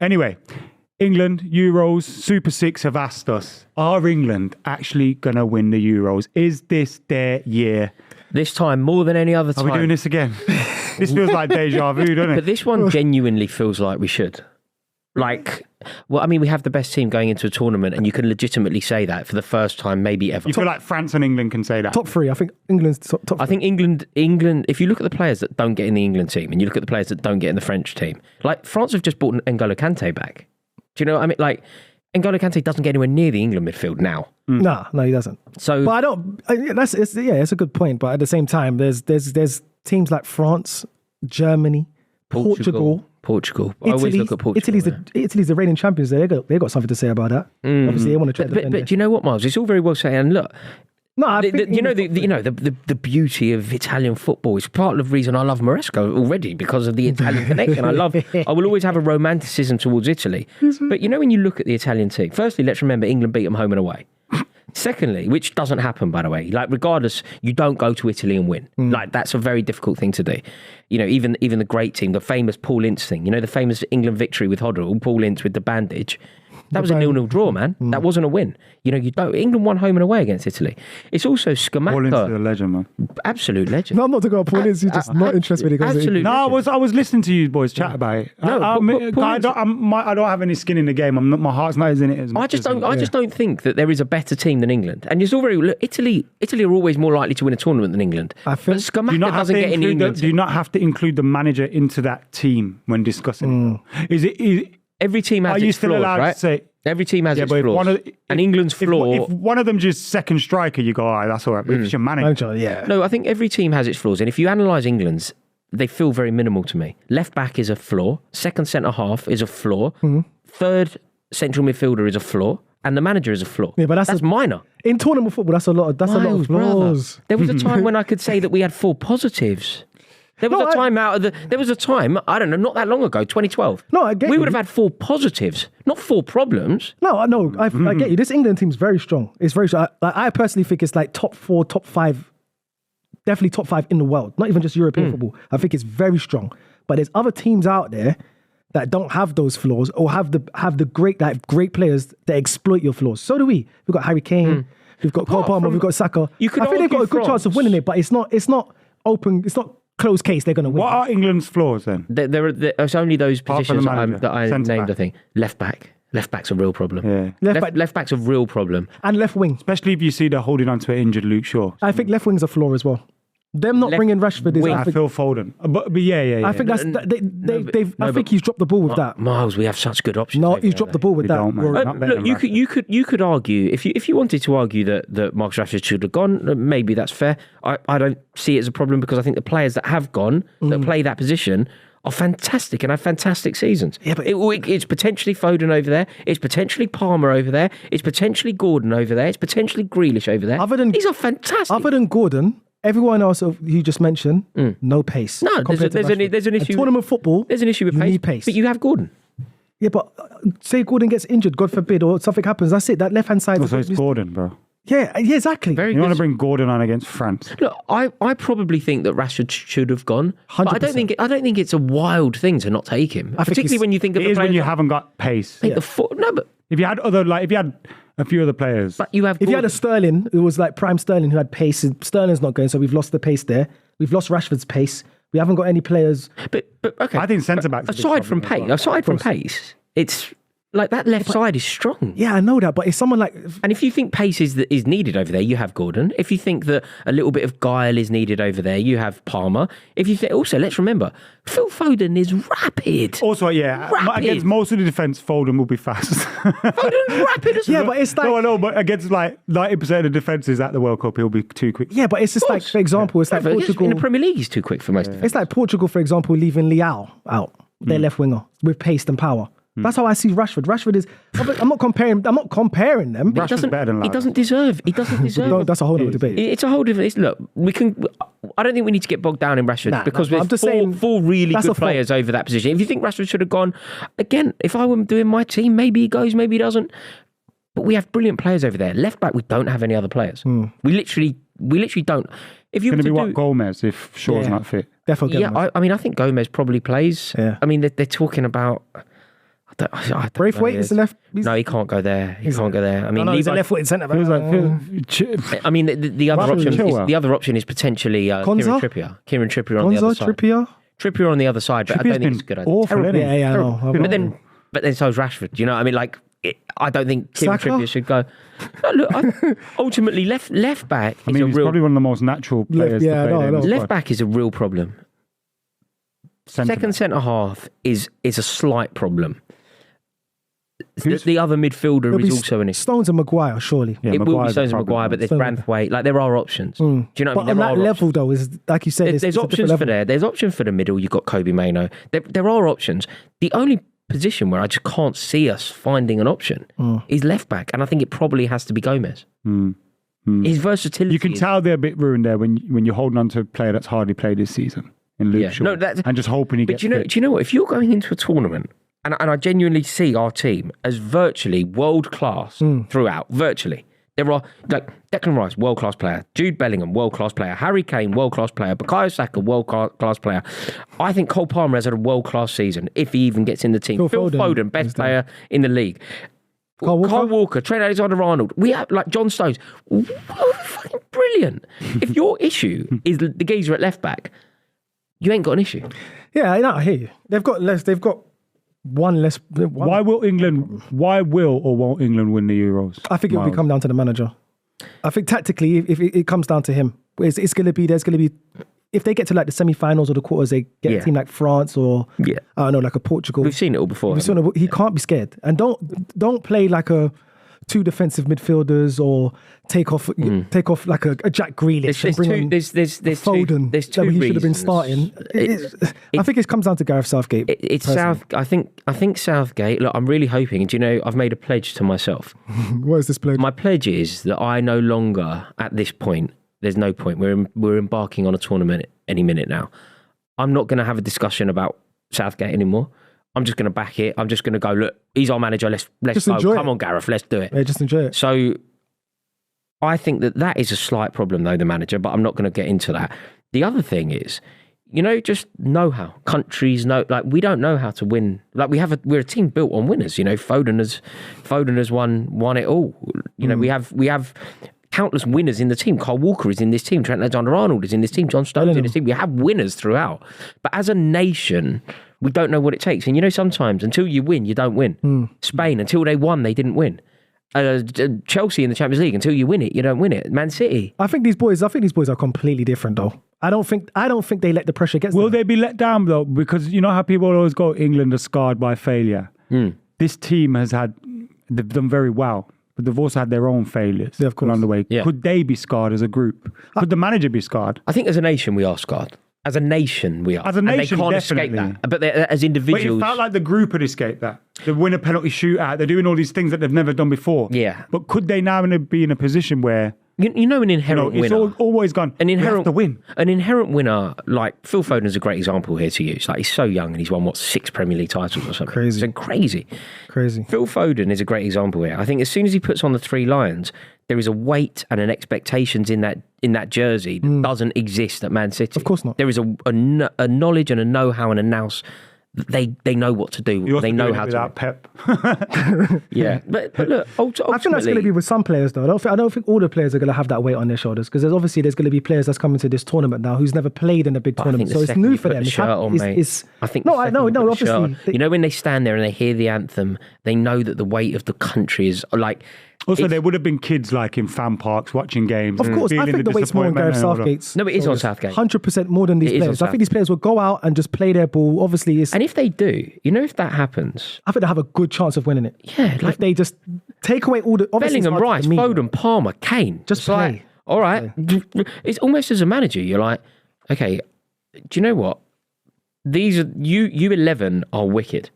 Anyway, England, Euros, Super Six have asked us, are England actually going to win the Euros? Is this their year? This time, more than any other time. Are we doing this again? This feels like deja vu, doesn't it? But this one genuinely feels like we should. We have the best team going into a tournament, and you can legitimately say that for the first time, maybe ever. You feel like France and England can say that? Top three. I think England's top three. I think England, if you look at the players that don't get in the England team, and you look at the players that don't get in the French team, like France have just brought N'Golo Kante back. Do you know what I mean? Like, N'Golo Kante doesn't get anywhere near the England midfield now. No, he doesn't. So, but I don't. It's a good point. But at the same time, there's teams like France, Germany, Portugal. Italy, I always look at Portugal. Italy's the reigning champions. They got something to say about that. Obviously, they want to try to defend but do you know what, Miles? It's all very well saying. And look, no, I think the beauty of Italian football is part of the reason I love Maresco already, because of the Italian connection. I will always have a romanticism towards Italy. But when you look at the Italian team, firstly, let's remember England beat them home and away. Secondly, which doesn't happen, by the way, like regardless, you don't go to Italy and win. Like, that's a very difficult thing to do. Even the great team, the famous Paul Ince thing, the famous England victory with Hoddle, Paul Ince with the bandage. That was a 0-0 draw, man. That wasn't a win. England won home and away against Italy. It's also Scamacca. Paul Ince is a legend, man. Absolute legend. No, I'm not talking about Paul Ince. You're just not interested when he goes. Absolutely. No, I was listening to you boys chat about it. No, I don't have any skin in the game. My heart's not in it as much. I just don't think that there is a better team than England. And Italy are always more likely to win a tournament than England. I think. But Scamacca doesn't get in England. Do you not have to include the manager into that team when discussing it? Every team has its flaws, right? To say, every team has its flaws. And England's flaw... If one of them just second striker, you go, all right, that's all right. But if it's your manager... Yeah. No, I think every team has its flaws. And if you analyse England's, they feel very minimal to me. Left back is a flaw. Second centre half is a flaw. Third central midfielder is a flaw. And the manager is a flaw. Yeah, but that's minor. In tournament football, that's a lot of flaws. Brother. There was a time when I could say that we had 4 positives. There was a time, I don't know, not that long ago, 2012. No, I get we would have had 4 positives, not 4 problems. No, I get you. This England team's very strong. It's very strong. I personally think it's like top 4, top 5, definitely top 5 in the world. Not even just European football. I think it's very strong. But there's other teams out there that don't have those flaws or have the great players that exploit your flaws. So do we. We've got Harry Kane. We've got Cole Palmer. We've got Saka. I think they've got a good chance of winning it, but it's not open. It's not closed case. They're going to win. What are England's flaws then? There's only those positions that I named. Centre-back. I think left back. Left back's a real problem. Yeah. Left back's a real problem. And left wing, especially if you see they're holding on to an injured Luke Shaw. I think left wing's a flaw as well. Them not bringing Rashford is. Phil Foden. But yeah. I think I think he's dropped the ball with that. Miles, we have such good options. No, he's dropped the ball with that. Look, you could argue if you wanted to argue that Marcus Rashford should have gone, maybe that's fair. I don't see it as a problem because I think the players that have gone that play that position are fantastic and have fantastic seasons. Yeah, but it's potentially Foden over there. It's potentially Palmer over there. It's potentially Gordon over there. It's potentially Grealish over there. These are fantastic. Other than Gordon, everyone else you just mentioned, no pace. No, there's an issue. In tournament football, there's an issue with pace. But you have Gordon. Yeah, but say Gordon gets injured, God forbid, or something happens, that's it. That left-hand side... Also, it's Gordon, bro. Yeah, exactly. You want to bring Gordon on against France? Look, I probably think that Rashford should have gone. 100%. But I don't think it's a wild thing to not take him. Particularly when you think of the players... It is when you that, haven't got pace. But if you had a few other players. But you have If you had a Sterling, it was like prime Sterling who had pace. Sterling's not going, so we've lost the pace there. We've lost Rashford's pace. We haven't got any players. But okay. I think centre-backs... Aside from pace, it's... Like, that left side is strong. Yeah, I know that, but it's someone like... And if you think pace is needed over there, you have Gordon. If you think that a little bit of guile is needed over there, you have Palmer. If you think... Also, let's remember, Phil Foden is rapid. Also, yeah, against most of the defence, Foden will be fast. Foden's rapid as well. Yeah, but it's like... No, I know, but against like 90% of the defences at the World Cup, he'll be too quick. Yeah, but it's just like, for example, it's like Portugal... In the Premier League, he's too quick for most defenders. It's like Portugal, for example, leaving Leao out, their left winger, with pace and power. That's how I see Rashford. Rashford is... I'm not comparing them. Rashford's better than Lowry. He doesn't deserve... No, that's a whole other debate. It's a whole different... Look, I don't think we need to get bogged down in Rashford because there's four really good players over that position. If you think Rashford should have gone... Again, if I were doing my team, maybe he goes, maybe he doesn't. But we have brilliant players over there. Left back, we don't have any other players. We literally don't. If you going to be Gomez if Shaw's not fit? Definitely. Yeah, I mean, I think Gomez probably plays. Yeah. I mean, they're talking about... I don't Braithwaite know. is the left. No, he can't go there. He can't go there. I mean, he's a Levi- left-footed centre back. Feels like I mean, the other Russell option Chilwell. is potentially Kieran Konza? Trippier. Kieran Trippier on the other side. Trippier on the other side, but I Trippier's don't think it's a been good idea. awful, Terrible. isn't he? Yeah, I know. But then so is Rashford. Do you know what I mean? Like, I don't think Kieran Saka? Trippier should go. No, look, ultimately, left back I is mean, a he's real probably one of the most natural players yeah, to play I there. know. in the left squad. back is a real problem. Second centre half is a slight problem. The other midfielder It'll is be also an issue. Stones and Maguire, surely. Yeah, It will be Maguire's a Stones and problem. Maguire, but there's Stones- Branthwaite. Like, there are options. Do you know what But I mean? on There that are level, though, is like you said, There's it's a options different for level. there. There's options for the middle. You've got Kobe Mainoo. There are options. The only position where I just can't see us finding an option is left back, and I think it probably has to be Gomez. His versatility. You can tell they're a bit ruined there when you're holding on to a player that's hardly played this season in Luke Shaw. No, that's- and just hoping he But gets do fit. you know what? If you're going into a tournament, and I genuinely see our team as virtually world class throughout, virtually. There are, like, Declan Rice, world class player. Jude Bellingham, world class player. Harry Kane, world class player. Bukayo Saka, world class player. I think Cole Palmer has had a world class season, if he even gets in the team. Phil Foden, best player in the league. Kyle Walker? Trent Alexander-Arnold. We have, like, John Stones. Fucking brilliant. If your issue is the geezer at left back, you ain't got an issue. Yeah, I hear you. They've got one less. Why will or won't England win the Euros? I think it will come down to the manager. I think tactically, if it comes down to him, there's going to be, if they get to like the semi-finals or the quarters, they get a team like France or, I don't know, like a Portugal. We've seen it all before. He can't be scared. And don't play like two defensive midfielders or take off like a Jack Grealish and bring on there's Foden there's two that he should have been reasons. starting. I think it comes down to Gareth Southgate. It's personally. I think Southgate. Look, I'm really hoping. And do you know, I've made a pledge to myself. What is this pledge? My pledge is that I no longer, at this point, there's no point. We're embarking on a tournament any minute now. I'm not going to have a discussion about Southgate anymore. I'm just going to back it. I'm just going to go, look, he's our manager. Let's Just go. enjoy it. Come on, Gareth, let's do it. Yeah, just enjoy it. So I think that is a slight problem, though, the manager, but I'm not going to get into that. The other thing is, just know-how. Countries know, like, we don't know how to win. Like, we're a team built on winners. Foden has won it all. We have countless winners in the team. Kyle Walker is in this team. Trent Alexander-Arnold is in this team. John Stones is in this team. We have winners throughout. But as a nation, we don't know what it takes. And sometimes until you win, you don't win. Spain, until they won, they didn't win. Chelsea in the Champions League, until you win it, you don't win it. Man City. I think these boys are completely different though. I don't think they let the pressure get. Will they be let down though? Because you know how people always go, England are scarred by failure. This team they've done very well, but they've also had their own failures along the way. Yeah. Could they be scarred as a group? Could the manager be scarred? I think as a nation, we are scarred. As a nation, we are. As a nation, and they can't definitely. escape that. But as But individuals, it felt like the group had escaped that. They win a penalty shootout. They're doing all these things that they've never done before. Yeah. But could they now be in a position where an inherent it's winner. always gone, we have to win? An inherent winner, like Phil Foden is a great example here to use. Like, he's so young and he's won 6 Premier League titles or something. Crazy. It's crazy. Crazy. Phil Foden is a great example here. I think as soon as he puts on the 3 lions, there is a weight and an expectations in that jersey that doesn't exist at Man City. Of course not. There is a knowledge and a know-how and a nous. They know what to do. You're They know how without to. Pep. Yeah, but look, ultimately, I think that's going to be with some players though. I don't think all the players are going to have that weight on their shoulders because there's going to be players that's coming to this tournament now who's never played in a big tournament, so it's new for them. I think obviously, when they stand there and they hear the anthem, they know that the weight of the country is like. Also, there would have been kids like in fan parks watching games. Of course, I think the weight's more on Gareth Southgate's. No, it is on Southgate. 100% more than these players. I think these players will go out and just play their ball. Obviously, and if they do, if that happens, I think they have a good chance of winning it. Yeah, if they just take away all the Bellingham, Rice, Foden, Palmer, Kane, just play. Like, all right, it's almost as a manager, you're like, okay, do you know what? These are you 11 are wicked.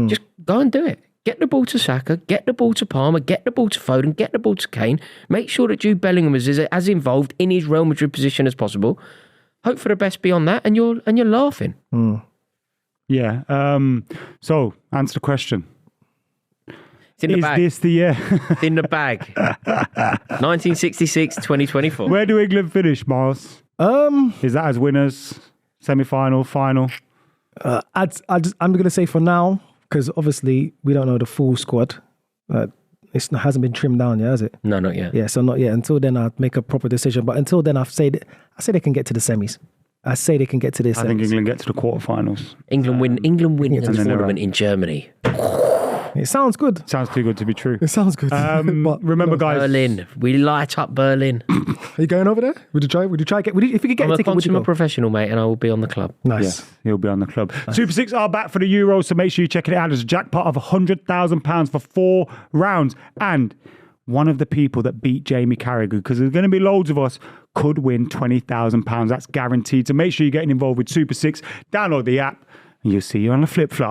Just go and do it. Get the ball to Saka, get the ball to Palmer, get the ball to Foden, get the ball to Kane. Make sure that Jude Bellingham is as involved in his Real Madrid position as possible. Hope for the best beyond that, and you're laughing. Yeah. So, answer the question. It's in the bag. This the year? It's in the bag. 1966, 2024. Where do England finish, Miles? Is that as winners? Semi-final, final? I'm going to say for now, because obviously we don't know the full squad. It hasn't been trimmed down yet, has it? No, not yet. Yeah, so not yet. Until then, I'll make a proper decision. But until then, I say they can get to the semis. I say they can get to the semis. I think England get to the quarterfinals. England win in the then they're tournament out. in Germany. It sounds good. Sounds too good to be true. It sounds good. But Remember, guys. Berlin. We light up Berlin. are you going over there? Would you try? If you could get I'm a a ticket, would you consumer go? professional, mate, and I will be on the club. Nice. Yeah, he'll be on the club. Super Six are back for the Euros, so make sure you check it out. There's a jackpot of £100,000 for 4 rounds. And one of the people that beat Jamie Carragher, because there's going to be loads of us, could win £20,000. That's guaranteed. So make sure you're getting involved with Super Six. Download the app, and you'll see you on the flip-flop.